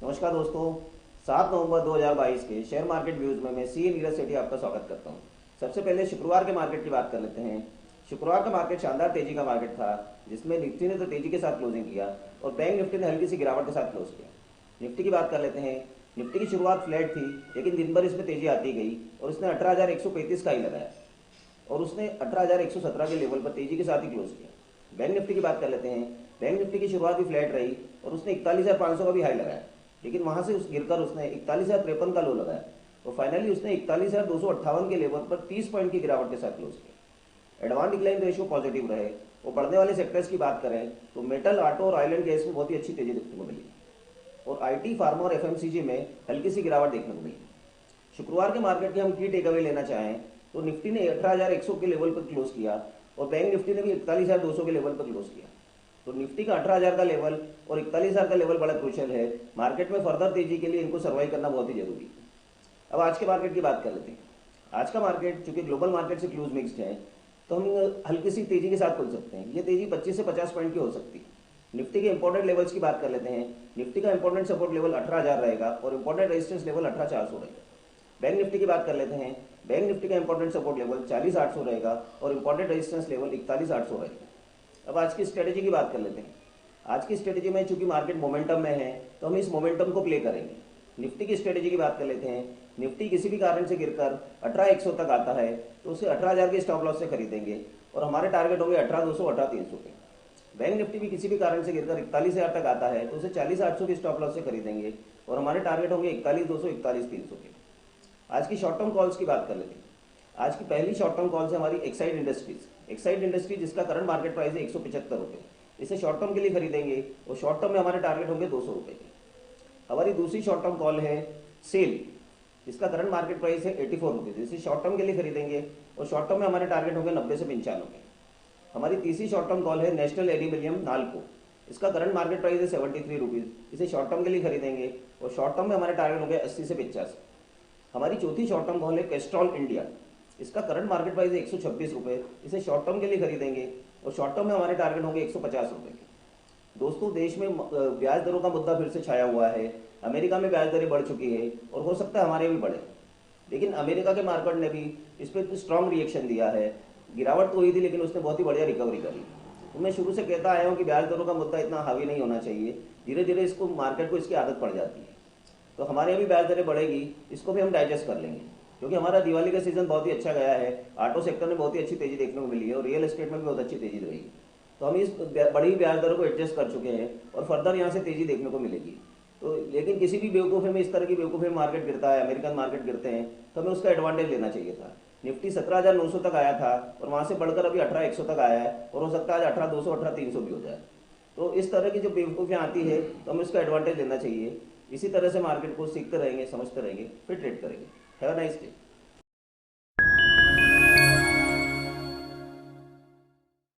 नमस्कार दोस्तों। 7 नवंबर 2022 के शेयर मार्केट व्यूज में मैं सी नीरज सेठी आपका स्वागत करता हूं। सबसे पहले शुक्रवार के मार्केट की बात कर लेते हैं। शुक्रवार का मार्केट शानदार तेजी का मार्केट था, जिसमें निफ्टी ने तो तेजी के साथ क्लोजिंग किया और बैंक निफ्टी ने हल्की सी गिरावट के साथ क्लोज किया। निफ्टी की बात कर लेते हैं। निफ्टी की शुरुआत फ्लैट थी, लेकिन दिन भर इसमें तेजी आती गई और उसने 18,135 का ही लगाया और उसने 18,117 के लेवल पर तेजी के साथ ही क्लोज किया। बैंक निफ्टी की बात कर लेते हैं। बैंक निफ्टी की शुरुआत भी फ्लैट रही और उसने 41,500 का भी हाई लगाया, लेकिन वहां से गिरकर उसने 41,053 का लो लगाया और फाइनली उसने 41,258 के लेवल पर 30 पॉइंट की गिरावट के साथ क्लोज किया। एडवांस डिक्लाइन रेशियो पॉजिटिव रहे और बढ़ने वाले सेक्टर्स की बात करें तो मेटल, ऑटो और ऑयल एंड गैस में बहुत ही अच्छी तेजी देखने को मिली और आईटी, फार्मा और एफएमसीजी में हल्की सी गिरावट देखने को मिली। शुक्रवार के मार्केट के हम की टेक अवे लेना चाहें तो निफ्टी ने 18,100 के लेवल पर क्लोज किया और बैंक निफ्टी ने भी 41,200 के लेवल पर क्लोज किया। तो निफ्टी का 18,000 का लेवल और 41,000 का लेवल बड़ा क्रूशियल है। मार्केट में फर्दर तेजी के लिए इनको सर्वाइव करना बहुत ही जरूरी है। अब आज के मार्केट की बात कर लेते हैं। आज का मार्केट चूंकि ग्लोबल मार्केट से क्लोज मिक्स्ड है, तो हम हल्की सी तेजी के साथ खुल सकते हैं। ये तेजी 25 से 50 पॉइंट की हो सकती है। निफ्टी के इंपॉर्टेंट लेवल्स की बात कर लेते हैं। निफ्टी का इंपॉर्टेंट सपोर्ट लेवल 18,000 रहेगा और इंपॉर्टेंट रेजिस्टेंस लेवल 18,400 रहेगा। बैंक निफ्टी की बात कर लेते हैं। बैंक निफ्टी का इंपॉर्टेंट सपोर्ट लेवल 40,800 रहेगा और इंपॉर्टेंट रेजिस्टेंस लेवल 41,800 रहेगा। अब आज की स्ट्रेटेजी की बात कर लेते हैं। आज की स्ट्रेटेजी में चूंकि मार्केट मोमेंटम में है, तो हम इस मोमेंटम को प्ले करेंगे। निफ्टी की स्ट्रेटेजी की बात कर लेते हैं। निफ्टी किसी भी कारण से गिरकर 18,100 तक आता है तो उसे 18,000 के स्टॉप लॉस से खरीदेंगे और हमारे टारगेट होंगे 18,200, 18,300 के। बैंक निफ्टी भी किसी भी कारण से गिरकर 41,000 तक आता है तो उसे 40,800 के स्टॉप लॉस से खरीदेंगे और हमारे टारगेट होंगे 41,200, 41,300 के। आज की शॉर्ट टर्म कॉल्स की बात कर लेते हैं। आज की पहली शॉर्ट टर्म कॉल है हमारी एक्साइड इंडस्ट्रीज। एक्साइड इंडस्ट्रीज जिसका करंट मार्केट प्राइस है 175 रुपये, इसे शॉर्ट टर्म के लिए खरीदेंगे और शॉर्ट टर्म में हमारे टारगेट होंगे 200 रुपये के। हमारी दूसरी शॉर्ट टर्म कॉल है सेल, जिसका करंट मार्केट प्राइस है 84 रुपीज, इसे शॉर्ट टर्म के लिए खरीदेंगे और शॉर्ट टर्म में हमारे टारगेट होंगे 90 से 95। हमारी तीसरी शॉर्ट टर्म कॉल है नेशनल एल्यूमिनियम नाल्को, इसका करंट मार्केट प्राइस है 73 रुपीज, इसे शॉर्ट टर्म के लिए खरीदेंगे और शॉर्ट टर्म में हमारे टारगेट होंगे 80 से 85। हमारी चौथी शॉर्ट टर्म कॉल है कैस्ट्रॉल इंडिया, इसका करंट मार्केट प्राइस है 126 रुपये, इसे शॉर्ट टर्म के लिए खरीदेंगे और शॉर्ट टर्म में हमारे टारगेट होंगे 150 रुपये के। दोस्तों, देश में ब्याज दरों का मुद्दा फिर से छाया हुआ है। अमेरिका में ब्याज दरें बढ़ चुकी है और हो सकता है हमारे भी बढ़े, लेकिन अमेरिका के मार्केट ने भी इस पर स्ट्रांग रिएक्शन दिया है। गिरावट तो हुई थी, लेकिन उसने बहुत ही बढ़िया रिकवरी करी। तो मैं शुरू से कहता आया हूँ कि ब्याज दरों का मुद्दा इतना हावी नहीं होना चाहिए। धीरे धीरे इसको मार्केट को इसकी आदत पड़ जाती है, तो हमारे यहाँ भी ब्याज दरें बढ़ेगी, इसको भी हम डाइजेस्ट कर लेंगे क्योंकि हमारा दिवाली का सीजन बहुत ही अच्छा गया है। ऑटो सेक्टर में बहुत ही अच्छी तेजी देखने को मिली है और रियल एस्टेट में भी बहुत अच्छी तेजी रही। तो हम इस बड़ी ब्याज दरों को एडजस्ट कर चुके हैं और फर्दर यहाँ से तेजी देखने को मिलेगी। तो लेकिन किसी भी बेवकूफ़ी में, इस तरह की बेवकूफ़ी में मार्केट गिरता है, अमेरिकन मार्केट गिरते हैं, तो हमें उसका एडवांटेज लेना चाहिए था। निफ्टी 17,900 तक आया था और वहाँ से बढ़कर अभी 18,100 तक आया है और हो सकता है आज 18,200, 18,300 भी हो जाए। तो इस तरह की जो बेवकूफ़ियाँ आती है तो हमें उसका एडवांटेज लेना चाहिए। इसी तरह से मार्केट को सीखते रहेंगे, समझते रहेंगे, फिर ट्रेड करेंगे। Have a nice day.